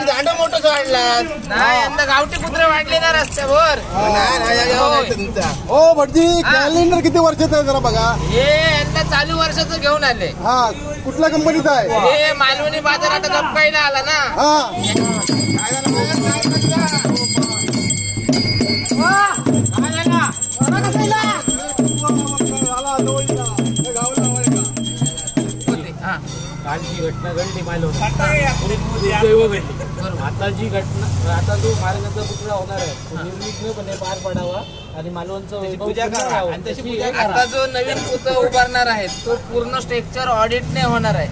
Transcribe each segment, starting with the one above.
दांडा मोठं वाढला नाही, यंदा गावठी कुत्रे वाढले ना रस्त्यावर. हो भटजी, कॅलेंडर किती वर्षाचं आहे जरा बघा. हे यंदा चालू वर्षाचं घेऊन आले. हा, कुठल्या कंपनीचा आहे? हे मालवणी बाजार आता गप्पायला आला ना. कालची घटना घडली मालवण. आता जी घटना, आता जो महाराजांचा पुतळा होणार आहे तो निर्विघ्नपणे पार पडावा आणि मालवणचं आता जो नवीन पुतळा उभारणार आहे तो पूर्ण स्ट्रक्चर ऑडिटने होणार आहे.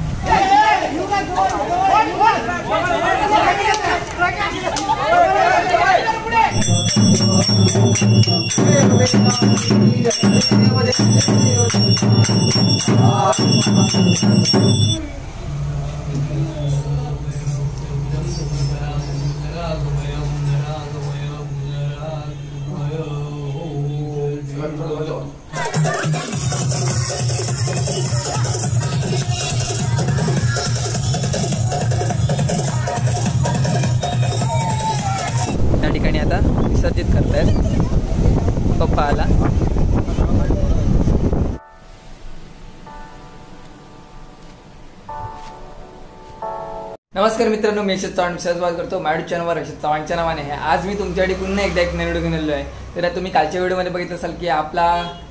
त्या ठिकाणी आता विसर्जित करतायत पप्पा आला. नमस्कार मित्रांनो, मी यशत चव्हाण स्वागत करतो मॅडू चॅनलवर. यशत चव्हाणच्या नावाने आहे. आज मी तुमच्यासाठी पुन्हा एकदा एक व्हिडिओ घेऊन आलो आहे. तर तुम्ही कालच्या व्हिडिओमध्ये बघितलं असाल की आपला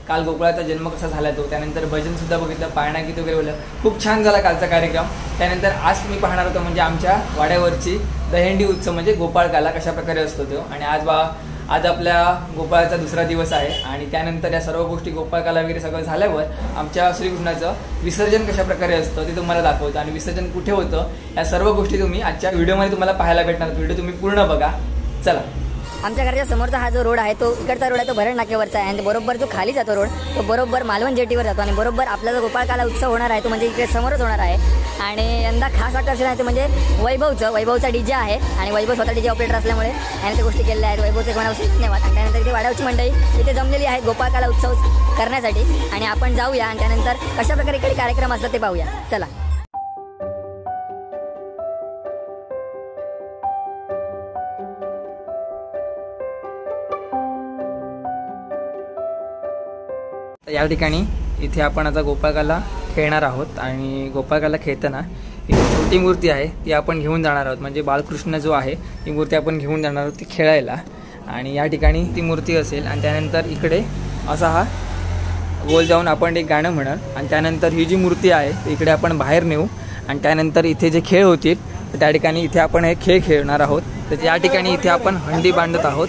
काल गोकुळाचा जन्म कसा झाला तो, त्यानंतर भजन सुद्धा बघितलं, पाळणा गीत वगैरे बोललं. खूप छान झाला कालचा कार्यक्रम. त्यानंतर आज तुम्ही पाहणार होतो म्हणजे आमच्या वाड्यावरची दहीहंडी उत्सव म्हणजे गोपाळकाला कशा प्रकारे असतो तो. आणि आज आपल्या गोपाळाचा दुसरा दिवस आहे आणि त्यानंतर या सर्व गोष्टी गोपाळकाला वगैरे सगळं झाल्यावर आमच्या श्रीकृष्णाचं विसर्जन कशा प्रकारे असतं ते तुम्हाला दाखवतं आणि विसर्जन कुठे होतं या सर्व गोष्टी तुम्ही आजच्या व्हिडिओमध्ये तुम्हाला पाहायला भेटणार. व्हिडिओ तुम्ही पूर्ण बघा. चला. आमच्या घराच्या समोरचा हा जो रोड आहे तो इकडचा रोड आहे तो भरण नाक्यावरचा आहे आणि बरोबर जो खाली जातो रोड तो बरोबर मालवण जेटीवर जातो आणि बरोबर आपला जो गोपाळकाला उत्सव होणार आहे तो म्हणजे इकडे समोरच होणार आहे. आणि यंदा खास आकर्षण आहे ते म्हणजे वैभवचा डीजे आहे आणि वैभव स्वतः डीजे ऑपरेटर असल्यामुळे याने त्या गोष्टी केलेल्या आहेत. वैभवचे कोणापासून धन्यवाद. आणि त्यानंतर इथे वाड्यावरची मंडळी इथे जमलेली आहे गोपाळकाला उत्सव करण्यासाठी आणि आपण जाऊया आणि त्यानंतर कशा प्रकारे इकडे कार्यक्रम असतात ते पाहूया. चला. या ठिकाणी इथे आपण आता गोपाळकाला खेळणार आहोत आणि गोपाळकाला खेळताना एक छोटी मूर्ती आहे ती आपण घेऊन जाणार आहोत. म्हणजे बालकृष्ण जो आहे ती मूर्ती आपण घेऊन जाणार आहोत ती खेळायला. आणि या ठिकाणी ती मूर्ती असेल आणि त्यानंतर इकडे असा हा गोल जाऊन आपण एक गाणं म्हणणार आणि त्यानंतर ही जी मूर्ती आहे ती इकडे आपण बाहेर नेऊ आणि त्यानंतर इथे जे खेळ होतील तर त्या ठिकाणी इथे आपण हे खेळ खेळणार आहोत. तर या ठिकाणी इथे आपण हंडी बांधत आहोत.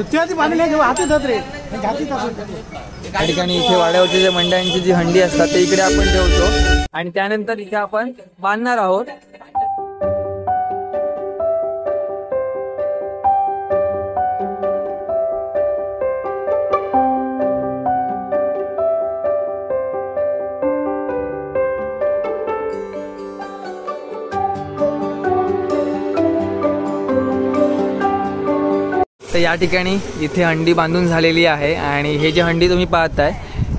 त्या ठिकाणी इथे वाड्यावरच्या ज्या मंडळांची जी हंडी असतात ते इकडे आपण ठेवतो आणि त्यानंतर इथे आपण बांधणार आहोत. तर या ठिकाणी इथे हंडी बांधून झालेली आहे आणि हे जे हंडी तुम्ही पाहताय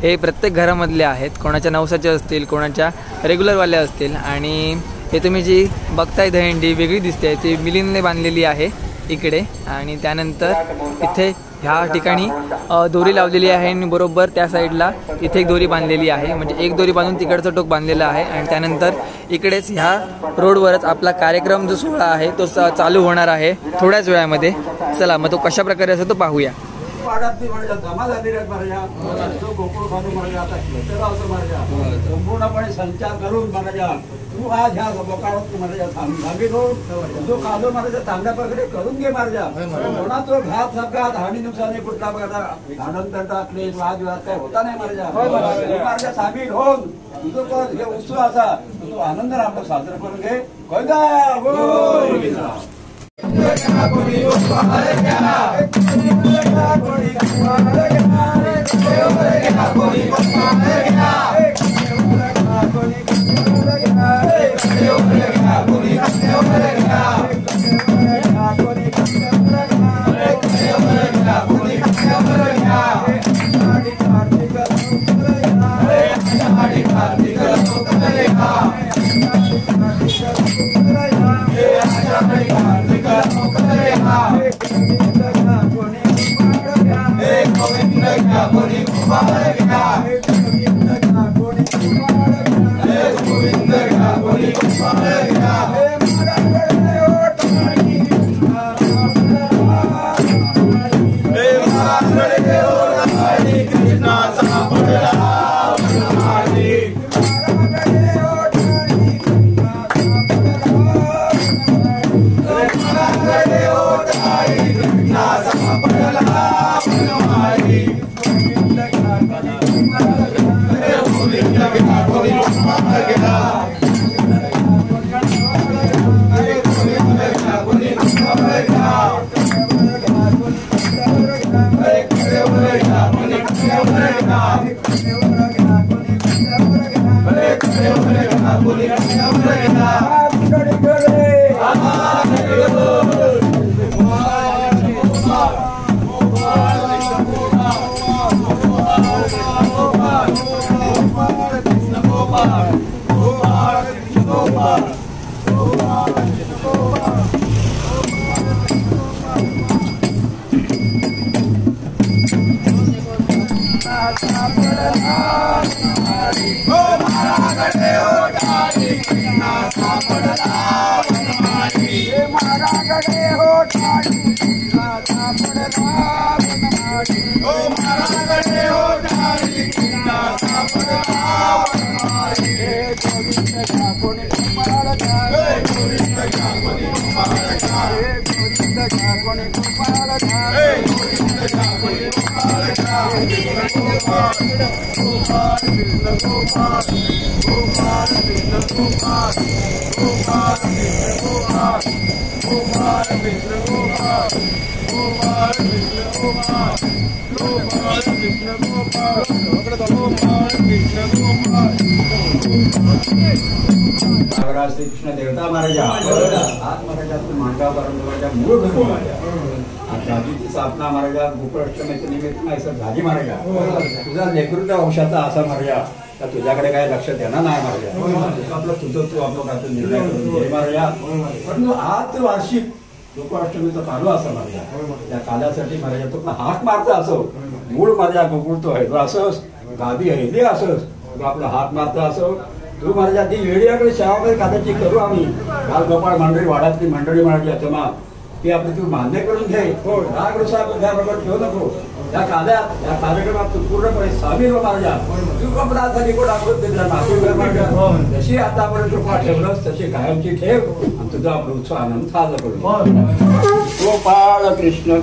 हे प्रत्येक घरामधले आहेत. कोणाच्या नवसाचे असतील, कोणाच्या रेग्युलरवाल्या असतील. आणि हे तुम्ही जी बघताय दहीहंडी वेगळी दिसते ती मिलिंदने बांधलेली आहे इकडे. आणि त्यानंतर इथे ह्या ठिकाणी दोरी लावलेली आहे आणि बरोबर त्या साईडला इथे एक दोरी बांधलेली आहे. म्हणजे एक दोरी बांधून तिकडचं टोक बांधलेलं आहे आणि त्यानंतर इकडेच ह्या रोडवरच आपला कार्यक्रम जो सोहळा आहे तो चालू होणार आहे थोड्याच वेळामध्ये. चला मग तो कशा प्रकारे असतो तो पाहूया. संपूर्णपणे संचार करून तू आज ह्या बोकाळात जो कालो महाराजा चांगल्या प्रकारे करून घे महाराजा. कोणा तो घात अपघात हानी नुकसानी कुठला प्रकार आनंद टाकले वादविवाद काय होता नाही महाराजा. महाराजा सामील होऊन तुझं पण हे उत्सव असा तू आनंद आपलं साजरा करून घे. कोणी श्री कृष्ण देवता महाराजा आज महाराजा मांडगाव परंपराच्या मूळ घरी महाराजा जातीची स्थापना महाराजा गोकुळाष्टमीच्या निमित्त नाही झाली महाराजा तुझा नेतृत्व वंशाचा असा महाराजा तर तुझ्याकडे काय लक्ष देणार नाही महाराजा आपलं तुझं तू आपलं काय निर्णय करून घे महाराजा परंतु आज वार्षिक गोकुळाष्टमीचा चालू असं महाराजा त्या कालासाठी महाराजा तो हाक मारता असो मूळ महाराजा गोकुळ तो आहे तो असोस गादी हेली असोस आपला हात मारता असो तू महाराजा ती वेळीकडे सेवाकडे कदाचित करू आम्ही काल गोपाळ मंडळी वाड्यातली मंडळी म्हणाली जमा ती आपली तू मान्य करून घे राग रुसा त्याबरोबर ठेवू नको या काल्यात या कार्यक्रमात तू पूर्णपणे सामील हो महाराजा तू कपडासाठी कोण आपण जशी आतापर्यंत तू ठेवलंस तशी कायमची ठेव आणि तुझा आपला उत्सव आनंद साजरा करू गोपाळ कृष्ण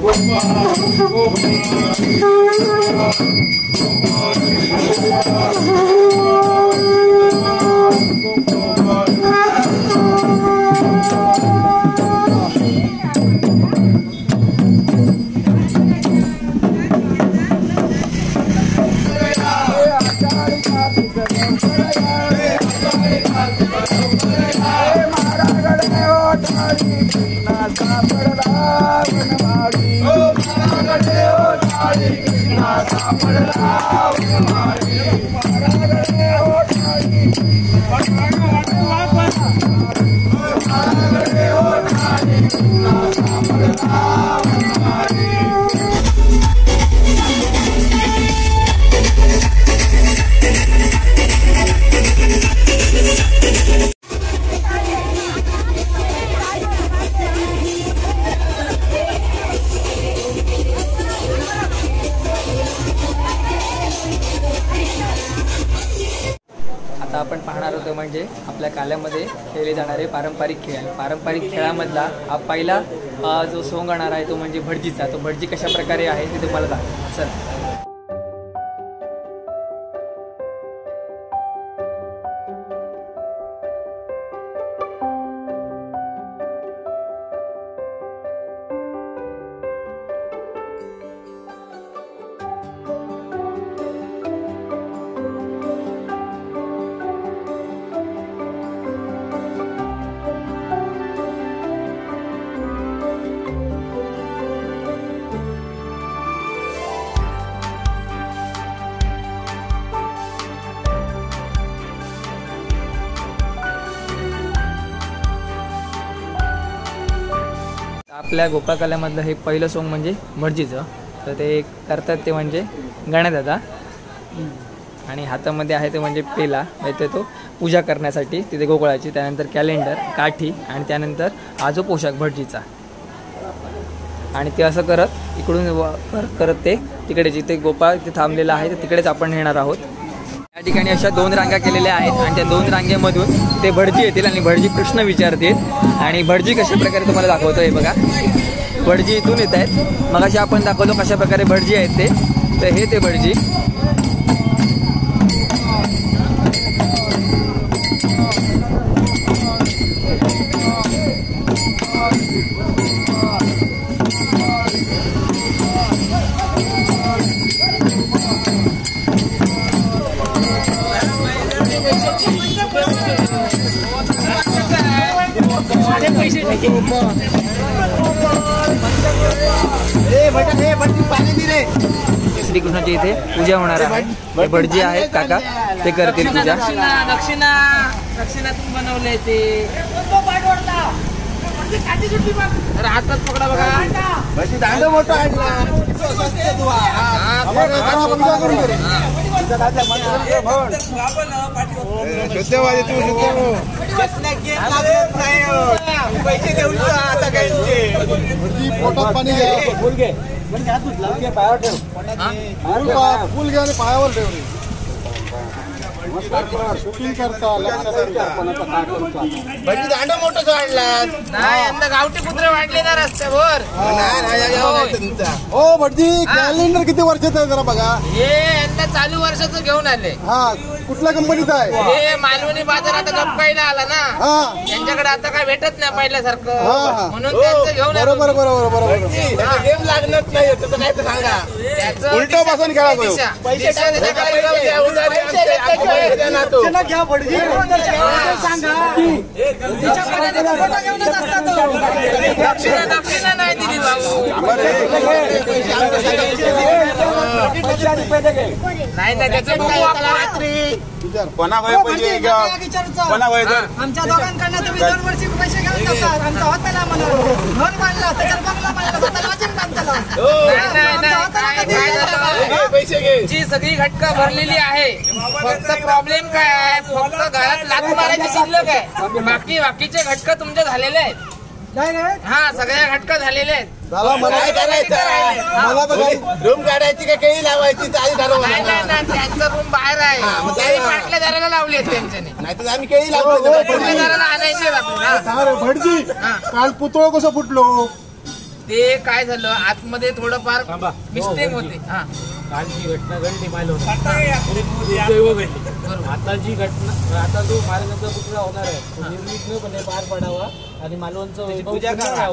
आपण पाहणार होतो म्हणजे आपल्या काल्यामध्ये खेळले जाणारे पारंपरिक खेळ. पारंपरिक खेळामधला हा पहिला जो सोंग येणार आहे तो म्हणजे भटजीचा. तो भटजी कशा प्रकारे आहे ते तुम्हाला दाखवा. चल. आपल्या गोपाळकाल्यामधलं हे पहिलं सोंग म्हणजे भटजीचं. तर ते करतात ते म्हणजे गण्यात दादा आणि हातामध्ये आहे ते म्हणजे पेला येते तो पूजा करण्यासाठी तिथे गोकुळाची. त्यानंतर कॅलेंडर, काठी आणि त्यानंतर हा जो पोशाख भटजीचा. आणि ते असं करत इकडून करत ते तिकडे जिथे गोपाळ तिथे थांबलेला आहे तर तिकडेच आपण नेणार आहोत. या ठिकाणी अशा 2 रांगा केलेल्या आहेत आणि त्या 2 रांगेमधून ते भटजी येतील आणि भटजी प्रश्न विचारतील. आणि भटजी कशा प्रकारे तुम्हाला दाखवतो हे बघा. भटजी इथून येत आहेत. मगाशी आपण दाखवलो कशा प्रकारे भटजी आहेत ते. तर हे ते भटजी. श्रीकृष्णाची इथे पूजा होणार आहे. हे भटजी आहेत काका, ते करतील पूजा. दक्षिणा तुम्ही बनवले ते हातात पकडा बघा. दांडा मोठा पैसे देऊन पोटात पाणी पायावर ठेव. फुल घ्या आणि पायावर ठेवले. शूटिंग करता दांडा मोठा वाढला नाही. यंदा गावठी कुत्रे वाढले ना रस्त्यावर. हो भटजी, कॅलेंडर किती वर्षाचं आहे जरा बघा. हे यंदा चालू वर्षाचं घेऊन आले. हा, कुठल्या कंपनीचा आहे? हे मालवणी बाजार आता गप्पायला आला ना. हा, त्यांच्याकडे आता काय भेटत नाही पहिल्यासारखं, हा. म्हणून त्यांचं घेऊन आलो. बरोबर बरोबर बरोबर. गेम लागणार नाही काय तर सांगा. त्याचं उलट बसून खेळा तो. दिशा दक्षिणा नाही दिली भाऊ. नाही नाही त्याचं बघू आपण रात्री. कोणा वय पैसे कोणा वय आमच्या दोघांकडनं तुम्ही दरवर्षी पैसे घेऊन जातात. आमचा हॉटेल म्हणून घर बांधला, त्याच्यावर बंगला बांधला, स्वतःला वचन बांधला. जी सगळी घटका भरलेली आहे. फक्त प्रॉब्लेम काय आहे, फक्त घरात लाकूड मारायची शिल्लक आहे. बाकीचे घटक तुमचे झालेले आहेत. हा, सगळ्या घटका झालेले आहेत. मला तर रूम काढायची का काही लावायची? नाही नाही, त्यांचं रूम बाहेर आहे. काही पाटल्या दाराला लावली आहेत त्यांच्याने. नाही तर आम्ही काही लावतो. दाराला आणायचे आपल्याला. भटजी, काल पुतळं कसं फुटलो? ते काय झालं, आतमध्ये थोडंफार मिस्टेक होते. हा, कालची घटना घडली मालवण. आता जी घटना, आता जो महाराजांचा पुतळा होणार आहे तो निर्विघ्नपणे पार पडावा आणि मालवणचं पूजा करा.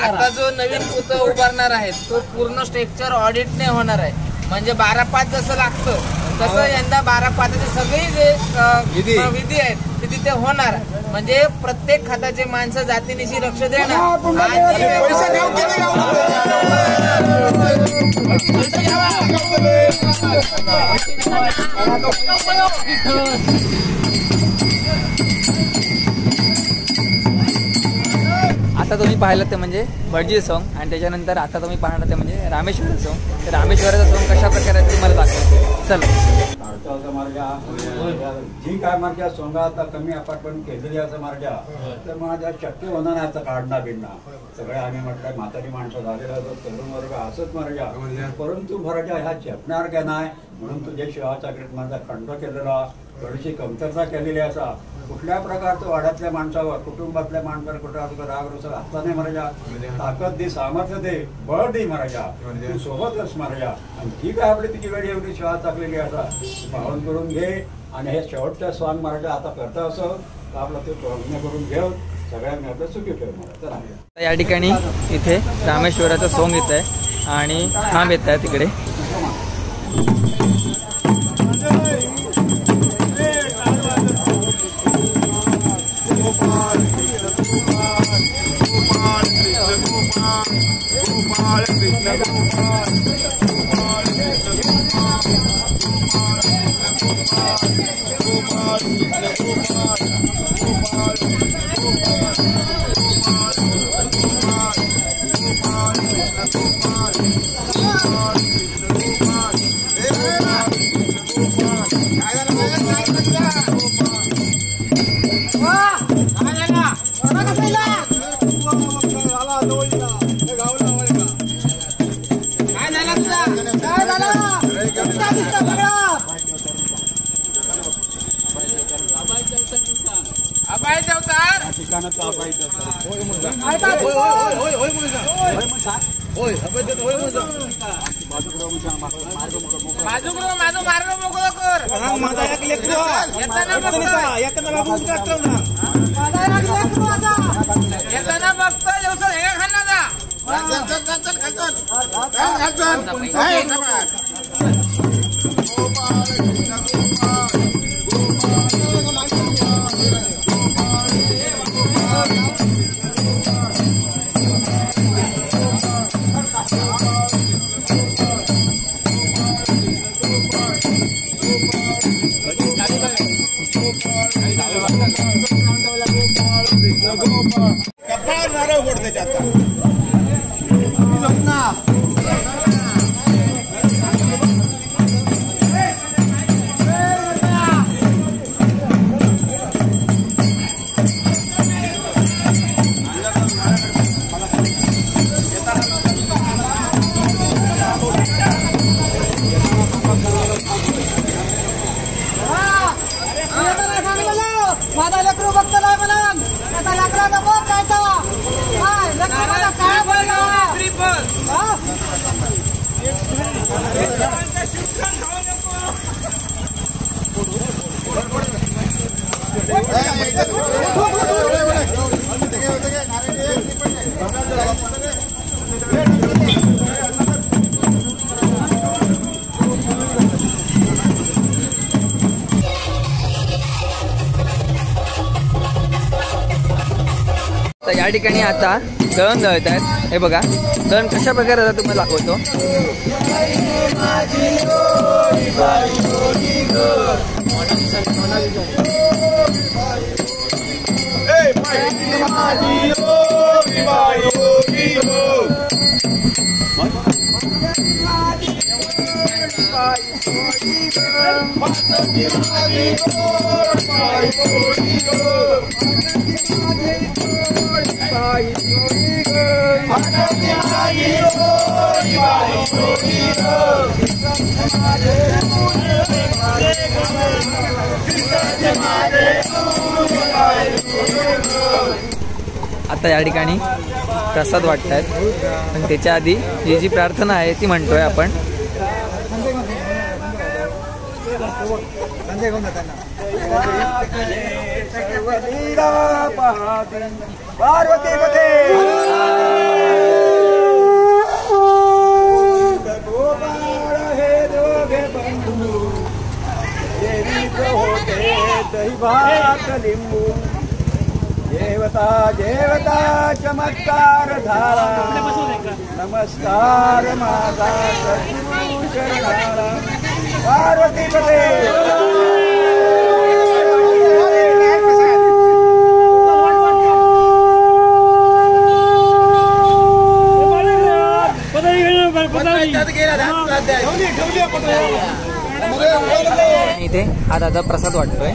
आता जो नवीन पुतळा उभारणार आहे तो पूर्ण स्ट्रक्चर ऑडिटने होणार आहे. म्हणजे 12/5 जसं लागतं तसं यंदा 12/5चे सगळे जे विधी आहेत ते तिथे होणार. म्हणजे प्रत्येक खात्याचे माणसं जातीनिशी लक्ष देणार. आता तुम्ही पाहिलं ते म्हणजे भटजी सॉन्ग आणि त्याच्यानंतर आता तुम्ही पाहणार ते म्हणजे रामेश्वराचं सॉन्ग. तर रामेश्वराचं सॉन्ग कशा प्रकारे तुम्हाला दाखवतो. चला. जी काय माझ्या सोंगा आता कमी अपार्टमेंट केलेली असं माझ्या तर माझ्या शक्य होणार नाही आता काढणं बिडणं. सगळे आम्ही म्हटलं म्हातारी माणसं झालेला तरुण वर्ग असंच माझ्या. परंतु भराच्या ह्या झेपणार का नाही म्हणून तुझ्या शिवाचाकडे माझा खंड केलेला, थोडीशी कमतरता केलेली असा. कुठल्या प्रकारचं वाड्यातल्या माणसावर, कुटुंबातल्या माणसावर कुठं राग रुसर असता नाही महाराजा. ताकद दे, सामर्थ्य दे, बळ दे महाराजा. तू सोबतच महाराजा. आणि जी काय आपली तिची वेळी एवढी शिवा टाकलेली असा पाहून करून घे. आणि हे शेवटच्या स्वांग महाराजा आता करता असं तर आपलं ते प्रयत्न करून घेऊन सगळ्यांनी आपलं सुखी ठेव महाराज. या ठिकाणी इथे रामेश्वराचं सॉन्ग येत आहे आणि थांब येत आहे तिकडे. झाला तुझा काय झाला कुठला दिसतो सगळा अभय देवतार माझू मार्ग मोकळा कर येताना बघतो दिवसात हे खाणार कपाळ नारळ फोड त्याच्यात माझा लेकरू बघतोय म्हणा आता लेकराचा बघ काय काय बोलला तर या ठिकाणी आता दळण दळत आहेत. हे बघा दळण कशा प्रकारे आता तुम्हाला दाखवतो. आता या ठिकाणी प्रसाद वाटतायत पण त्याच्या आधी ही जी प्रार्थना आहे ती म्हणतोय आपण. पार्वती पते हे दोघे बंधू होते दही भात लिंबू देवता देवता चमत्कार झाला नमस्कार माझा सद्गुरू शरणाला पार्वती पते. इथे हा दादा प्रसाद वाटतोय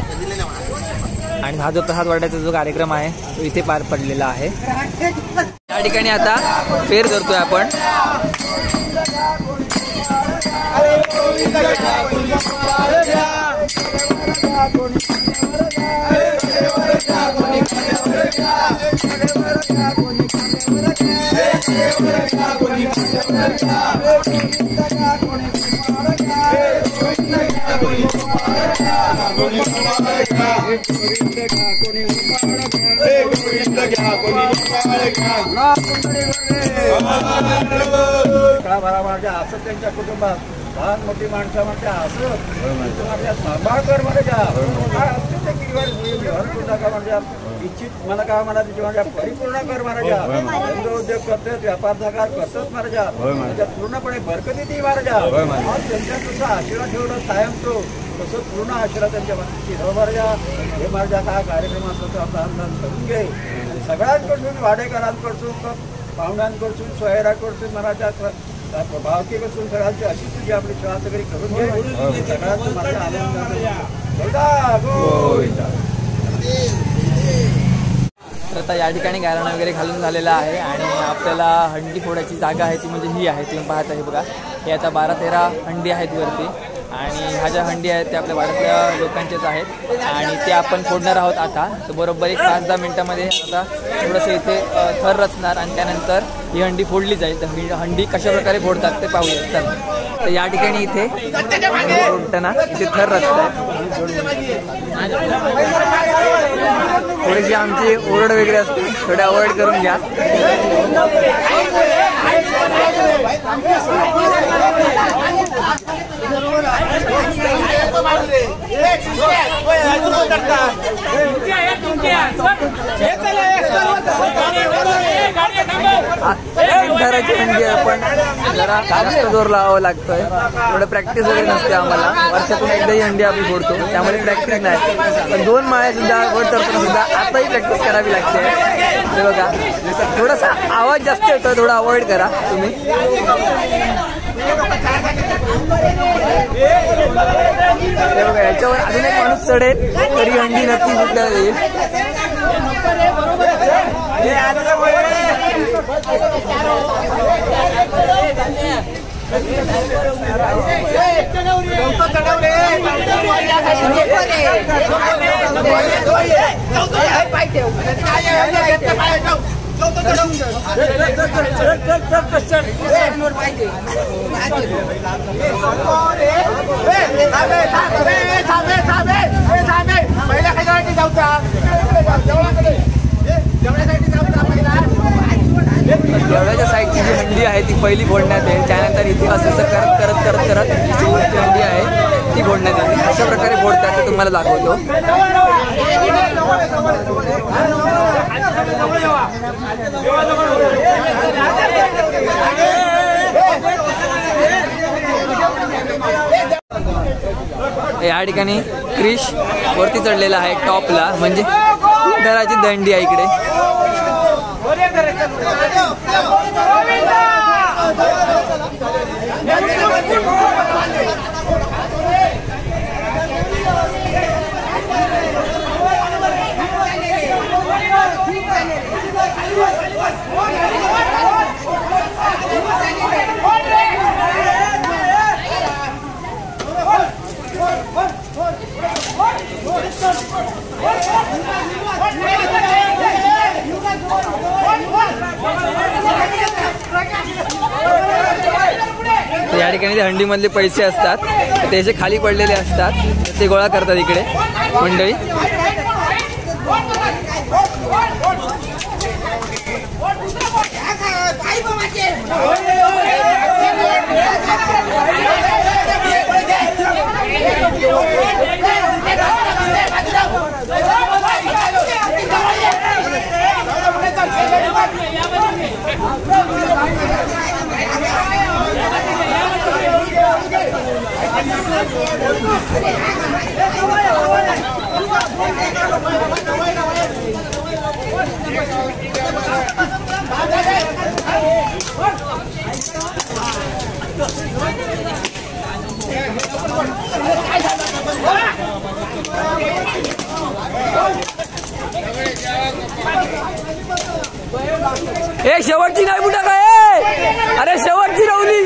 आणि हा जो प्रसाद वाटायचा जो कार्यक्रम आहे तो इथे पार पडलेला आहे. या ठिकाणी आता फेर करतोय आपण. असं त्यांच्या कुटुंबात लहान मोठी माणसं म्हणते असं सांभाळ कर माझ्या का म्हणजे इच्छित मला काय म्हणा तिची माझ्या परिपूर्ण कर महाराजा. उद्योग करतात व्यापार धकार करतात महाराजा त्याच्यात पूर्णपणे बरकती ती महाराजा. त्यांच्या तुझा आशीर्वाद ठेवलं कायम तो तसं पूर्ण आशीर्वाद त्यांच्या बाबतीत हो महाराजा. हे महाराजा काय कार्यक्रम असतो तो आपला अंदाज करून घे. सगळ्यांकडून वाडेकरांकडून पाहुण्यांकडून सोयऱ्याकडून महाराजा भावकीपासून सगळ्यांची अशी तुझी आपली सेवा सगळी करून घे. सगळ्यांचं माझ्या आनंद तर आता या ठिकाणी गारण वगैरे घालून झालेला आहे आणि आपल्याला हंडी फोडायची जागा आहे ती म्हणजे ही आहे, तुम्ही पाहत आहे बघा. हे आता 12-13 हंडी आहेत वरती आणि ह्या ज्या हंडी आहेत त्या आपल्या भारतातल्या लोकांच्याच आहेत आणि ते आपण फोडणार आहोत आता. तर बरोबर एक 5-10 मिनिटामध्ये आता थोडंसं इथे थर रचणार आणि त्यानंतर ही हंडी फोडली जाईल. तर हंडी कशा प्रकारे फोडतात ते पाहूया. चला, तर या ठिकाणी इथे फोडताना इथे थर रचत आहेत. थोडीशी आमची ओरड वगैरे असते, थोडे अवॉइड करून घ्या. घराची हंडी आहे पण जरा जास्त जोर लावावं लागतोय, थोडं प्रॅक्टिस वगैरे नसते आम्हाला. वर्षातून एकदाही हंडी आम्ही फोडतो त्यामुळे प्रॅक्टिस नाही, पण 2 माळ्या सुद्धा वर चढताना सुद्धा आताही प्रॅक्टिस करावी लागते. हे बघा थोडासा आवाज जास्त येतोय, थोडा अवॉइड करा तुम्ही. हे बघा याच्यावर अजून एक माणूस चढेल तरी हंडी नक्की फुटल्या जाईल. देवळाच्या साईडची जी हंडी आहे ती पहिली फोडण्यात येईल. त्यानंतर इथे असं करत करत करत करत जी हंडी आहे ती फोडण्यात येईल. अशा प्रकारे फोडतात ते तुम्हाला दाखवतो. या ठिकाणी क्रिश वरती चढलेला आहे टॉपला, म्हणजे घराची दंडी आहे इकडे. या ठिकाणी ते हंडीमधले पैसे असतात त्याचे खाली पडलेले असतात, ते गोळा करतात इकडे मंडळी. ए शेवटची नाही बुटा काय, अरे शेवटची राहुली.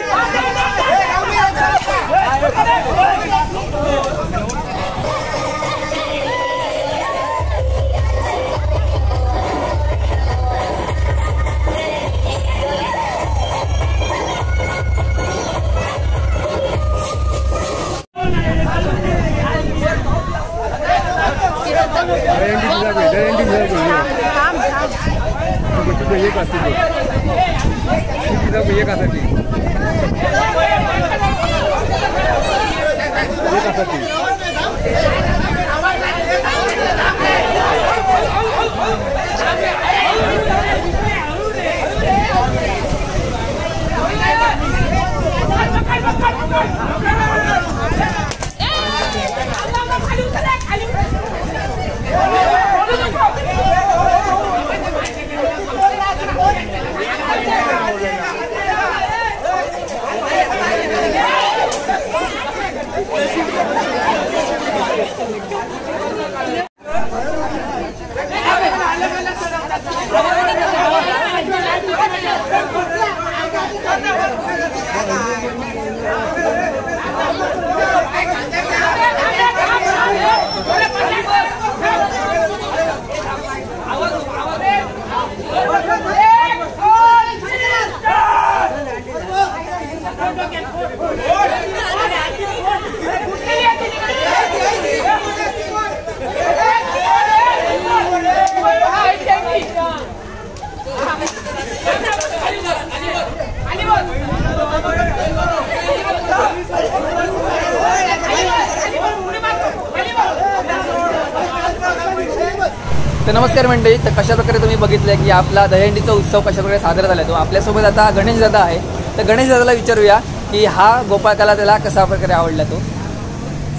तर नमस्कार मंडळी. तर कशा प्रकारे तुम्ही बघितलं की आपला दहीहंडीचा उत्सव कशा प्रकारे साजरा झाला. तो आपल्यासोबत आता गणेश दादा आहे. तर गणेश दादाला विचारूया की हा गोपाळकाला त्याला कशा प्रकारे आवडला तो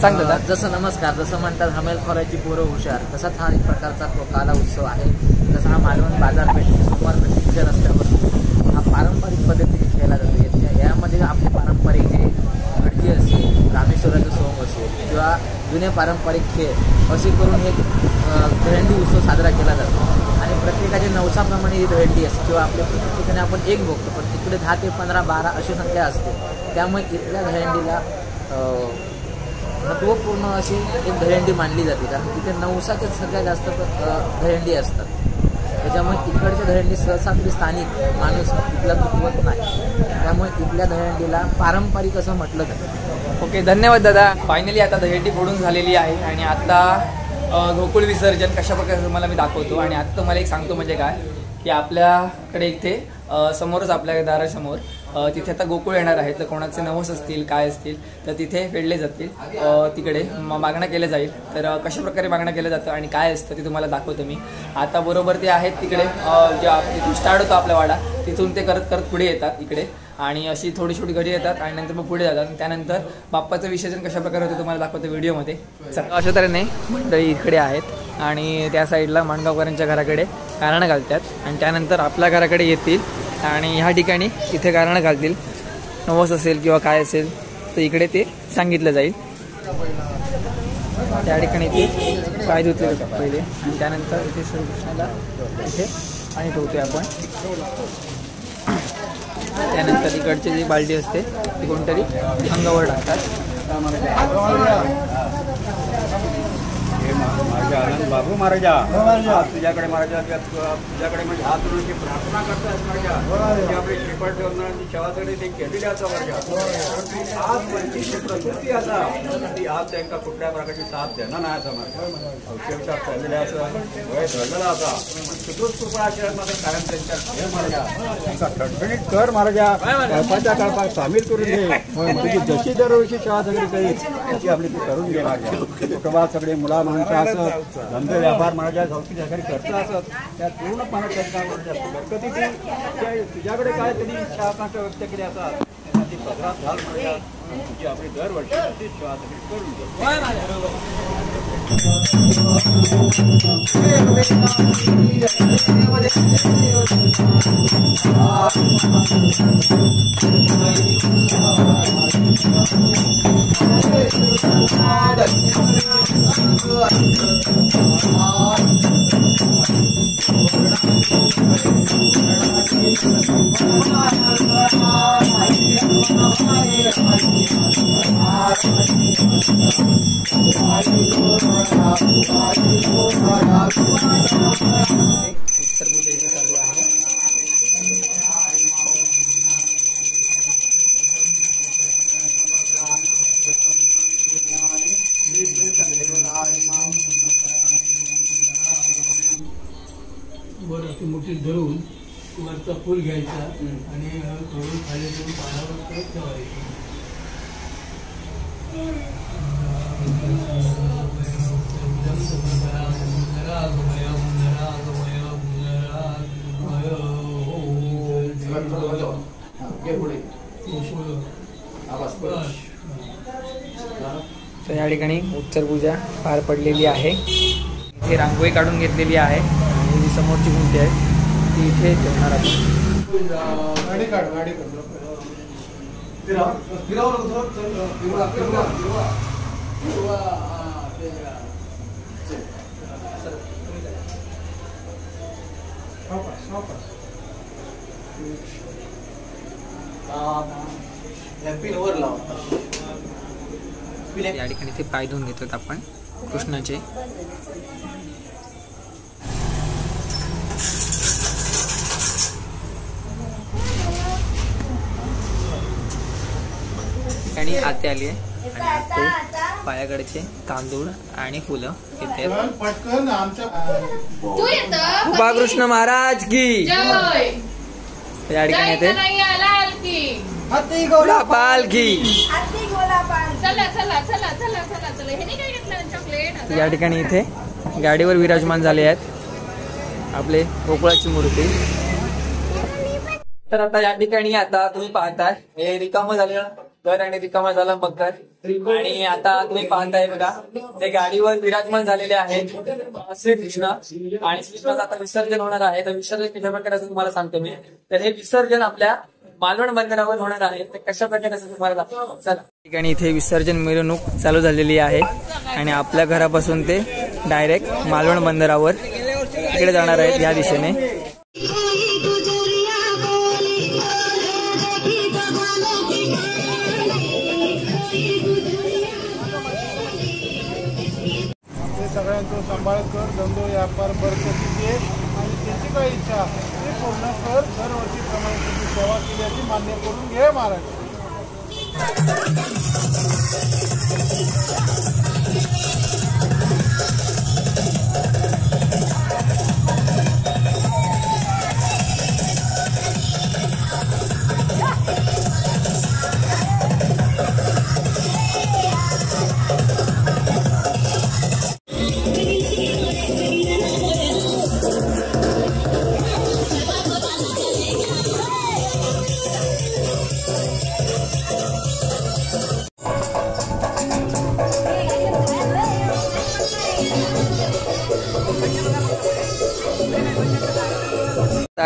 सांग दादा. जसं नमस्कार, जसं म्हणतात हमेल खोराची पोरं हुशार, तसाच हा एक प्रकारचा काला उत्सव आहे. जसा हा मालवण बाजारपेठ सोमवार प्रसिद्ध रस्त्यावर हा पारंपरिक पद्धतीने खेळला जातो. यामध्ये आपले पारंपरिक जे गडकी असेल, रामेश्वराचं सोंग असेल किंवा जुने पारंपरिक खेळ असे करून हे दहीहंडी उत्सव साजरा केला जातो. आणि प्रत्येकाच्या नवसाप्रमाणे ही दहीहंडी असते किंवा आपल्या प्रत्येक ठिकाणी आपण एक बघतो, पण तिकडे 10 ते 15, 12 अशी संख्या असते. त्यामुळे इथल्या दहीहंडीला महत्त्वपूर्ण अशी एक दहीहंडी मानली जाते, कारण तिथे नवसाचे सगळ्यात जास्त दहीहंडी असतात. त्याच्यामुळे इकडच्या दहीहंडी सहसा आपली स्थानिक माणूस इथला चुकवत नाही. त्यामुळे इथल्या दहीहंडीला पारंपरिक असं म्हटलं जातं. ओके, धन्यवाद दादा. फायनली आता दहीहंडी फोडून झालेली आहे आणि आता गोकुळ विसर्जन कशा प्रकारे तुम्हाला मी दाखवतो. आणि आता तुम्हाला एक सांगतो म्हणजे काय की आपल्याकडे इथे समोरच आपल्या दारासमोर तिथे आता गोकुळ येणार आहे. तर कोणाचे नवस असतील काय असतील तर तिथे फेडले जातील, तिकडे मागणं केलं जाईल. तर कशा प्रकारे मागणं केलं जातं आणि काय असतं ते तुम्हाला दाखवतो मी. आता बरोबर ते आहेत तिकडे, जे तिथून स्टार्ट होतो आपला वाडा, तिथून ते करत करत पुढे येतात इकडे आणि अशी थोडी छोटी घडी येतात आणि नंतर मग पुढे जातात. त्यानंतर बाप्पाचं विसर्जन कशा प्रकारे होतं तुम्हाला दाखवतो व्हिडिओमध्ये. चला, अशा तऱ्हेने मंडळी इकडे आहेत आणि त्या साईडला माणगावकरांच्या घराकडे गारणं घालतात आणि त्यानंतर आपल्या घराकडे येतील आणि ह्या ठिकाणी इथे गारणं घालतील. नवस असेल किंवा काय असेल तर इकडे ते सांगितलं जाईल. त्या ठिकाणी ते पाय धुतले जातात पहिले आणि त्यानंतर इथे श्रीकृष्णाला इथे पाणी ठेवतोय आपण. त्यानंतर इकडची जी बालदी असते ती कोणतरी अंगावर टाकतात. माझ्या आनंद बाबू महाराजा तुझ्याकडे महाराजा तुझ्याकडे म्हणजे हात जोडून प्रार्थना करतात महाराजा. आपली श्रीफळ ठेवणारी सेवासाठी ते केलेली असं महाराजा. आज म्हणजे प्रकृती असा ती आज त्यांना कुठल्या प्रकारची साथ देणार नाही असं महाराजा. औषधात चाललेल्या असं वय धरलेला असा सुदृढ कृपा आशीर्वाद माझं कायम त्यांच्या हे महाराजा ठणठणीत कर महाराजा. कळपाच्या कळपात सामील करून घे. तुझी जशी दरवर्षी सेवा सगळी काही त्याची आपली ती करून घे महाराजा. कुटुंबात सगळे मुला माणसं असत, धंदे व्यापार महाराजा गावठी सरकारी खर्च असत, त्या पूर्णपणे बरकती तुझ्याकडे काय तरी इच्छा आकांक्षा व्यक्त केली असतात ती पदरात घाल महाराजा. तुझी आपली दरवर्षी सेवा सगळी करून मोठी धरून वरचा फूल घ्यायचा आणि थोडून खाली देऊन पाण्यावर ठेवायचं. तर या ठिकाणी उत्तर पूजा पार पडलेली आहे. इथे रांगोळी काढून घेतलेली आहे आणि जी समोरची मूर्ती आहे ती इथे ठेवणार आपण. गाडी काढ. या ठिकाणी ते पाय धुवून घेतात आपण कृष्णाचे. आणि आते आली आहे आणि आते पायाकडचे तांदूळ आणि फुलं येते. गोपाळकृष्ण महाराज की या ठिकाणी येते हत्ती गोला पालखी. चला चला चला चला चला चला. हे नाही काय घेतलं चॉकलेट. या ठिकाणी इथे गाडीवर विराजमान झाले आहेत आपले गोकुळाची मूर्ती. तर आता या ठिकाणी आता तुम्ही पाहताय हे रिकामं झालेलं घर आणि रिकामं झालं मकर. आणि आता तुम्ही पाहताय बघा ते गाडीवर विराजमान झालेले आहेत श्रीकृष्ण. आणि श्रीकृष्णाचं आता विसर्जन होणार आहे. तर विसर्जन कशा प्रकारे असं तुम्हाला सांगतो मी. तर हे विसर्जन आपल्या मालवण बंदरावर होणार आहे. ते कशा प्रकारे असं तुम्हाला चला. ठिकाणी इथे विसर्जन मिरवणूक चालू झालेली आहे आणि आपल्या घरापासून ते डायरेक्ट मालवण बंदरावर इकडे जाणार आहेत या दिशेने. सगळ्यांचं सांभाळ कर, धंदो व्यापार बरकती दे आणि त्यांची काय इच्छा ते पूर्ण कर. दरवर्षीप्रमाणे तुझी सेवा केल्याची मान्य करून घे महाराज.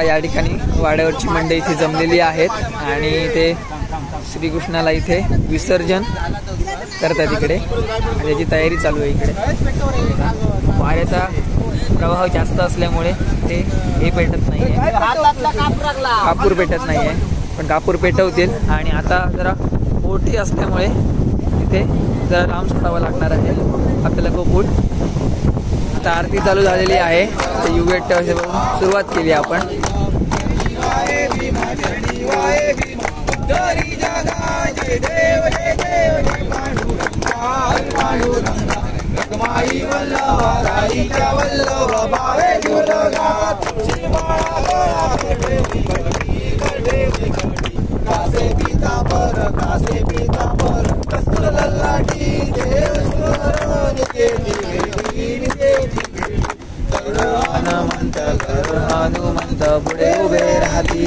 या ठिकाणी वाड्यावरची मंडळी इथे जमलेली आहेत आणि इथे श्रीकृष्णाला इथे विसर्जन करतात इकडे आणि त्याची तयारी चालू आहे इकडे. वाऱ्याचा प्रवाह जास्त असल्यामुळे ते हे पेटत नाहीये, कापूर पेटत नाहीये. पण कापूर पेटवतील. आणि आता जरा मोठी असल्यामुळे इथे जरा लांब सोडावं लागणार आहे आपल्याला गोकुळ. आता आरती चालू झालेली आहे. ते युगेट सुरुवात केली आपण. हनुमंत पुढे उभे राहती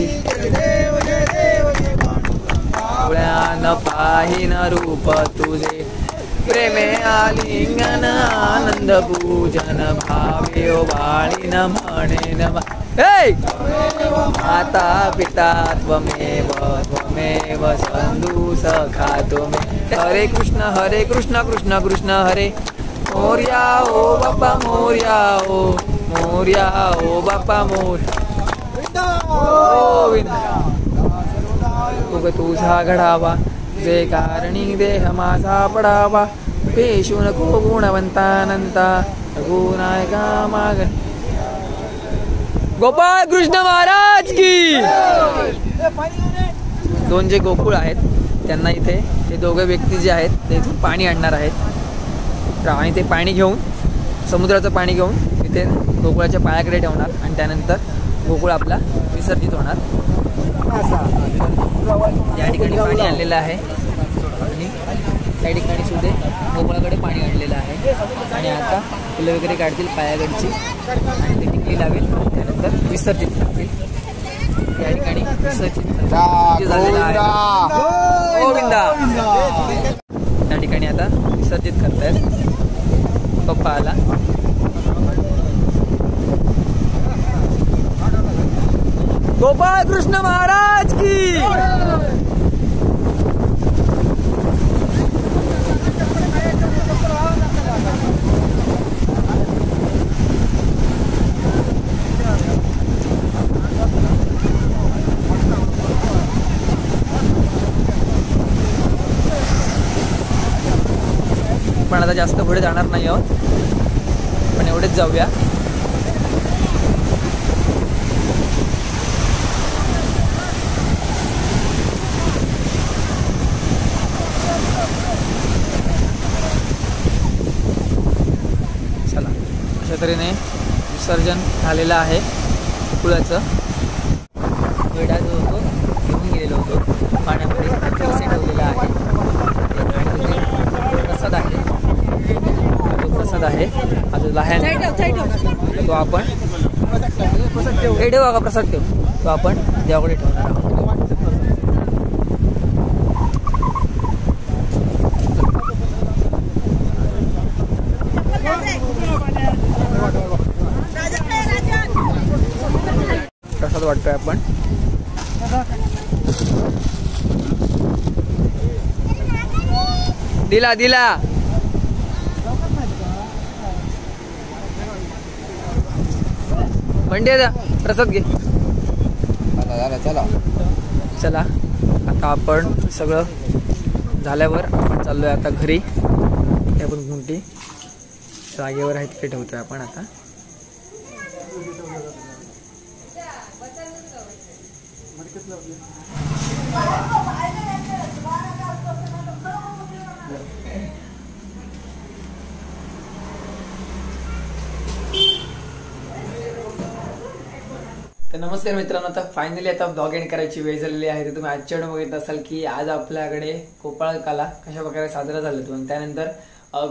डोळ्यान पाहिन रूप तुझे प्रेमे आलिंगन आनंद पूजन भावे बाळीन म्हणे माता पिता त्वमेव त्वमेव बंधू सखा तुमे. हरे कृष्ण कृष्ण कृष्ण हरे. मोर्या ओ बाप्पा मोर्या ओ मोर्या ओ बाप्पा मोर्या. उग तुझा घडावा जे कारणी देह माझा पडावा. पेशू नको गुणवंतानंता रघुनायका माग. गोपाळ कृष्ण महाराज की. दोन जे गोकुळ आहेत त्यांना इथे ते दोघे व्यक्ती जे आहेत ते इथून पाणी आणणार आहेत आणि ते पाणी घेऊन समुद्राचं पाणी घेऊन इथे गोकुळाच्या पायाकडे ठेवणार आणि त्यानंतर गोकुळ आपला विसर्जित होणार. या ठिकाणी पाणी आणलेलं आहे आणि त्या ठिकाणी सुद्धा गोकुळाकडे पाणी आणलेलं आहे. आणि आता फुलं वगैरे काढतील पायाकडची आणि ते टिकली लावेल त्यानंतर विसर्जित करतील. या ठिकाणी विसर्जित झालेलं आहे. गोविंदा. त्या ठिकाणी आता विसर्जित करतायत पप्पा आला. गोपाळ कृष्ण महाराज की. पण आता जास्त पुढे जाणार नाही आहोत, पण एवढेच जाऊया. चला, अशा तऱ्हेने विसर्जन झालेलं आहे गोकुळाचं. वेढा जो होतो घेऊन गेलेलो होतो बाजूला आहे तो आपण हे ठेवा का प्रसाद ठेव तो आपण देवाकडे ठेवणार आहोत. प्रसाद वाटतोय आपण. दिला दिला म्हणजे प्रसाद घे. चला आता आपण सगळं झाल्यावर आपण चाललोय आता घरी. आपण गुंटी जागेवर आहे तिथे ठेवतोय आपण आता. तर नमस्कार मित्रांनो, आता फायनली आता ब्लॉग एंड करायची वेळ झालेली आहे. तर तुम्ही आजच्या व्हिडिओ बघितलं असाल की आज आपल्याकडे गोपाळ काला कशा प्रकारे साजरा झाला तो आणि त्यानंतर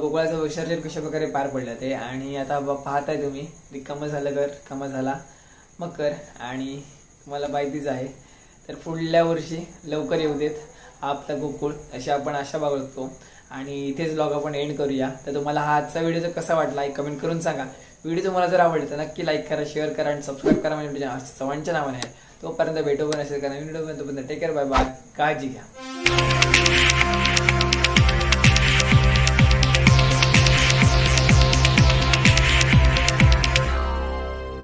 गोकुळाचं विसर्जन कशा प्रकारे पार पडलं ते. आणि आता पाहताय तुम्ही रिकामं झालं घर, रिकामं झाला मकर. आणि तुम्हाला माहितीच आहे तर पुढल्या वर्षी लवकर येऊ देत आपला गोकुळ अशी आपण आशा बाळगतो. आणि इथेच ब्लॉग आपण एंड करूया. तर तुम्हाला हा आजचा व्हिडिओ कसा वाटला एक कमेंट करून सांगा. व्हिडिओ तुम्हाला जर आवडला तर नक्की लाईक करा, शेअर करा आणि सबस्क्राईब करा. म्हणजे चव्हाणच्या नावाने आहे. तोपर्यंत भेटू पण असेल कारण व्हिडिओ पर्यंत टेक केअर, बाय बाय, काळजी घ्या.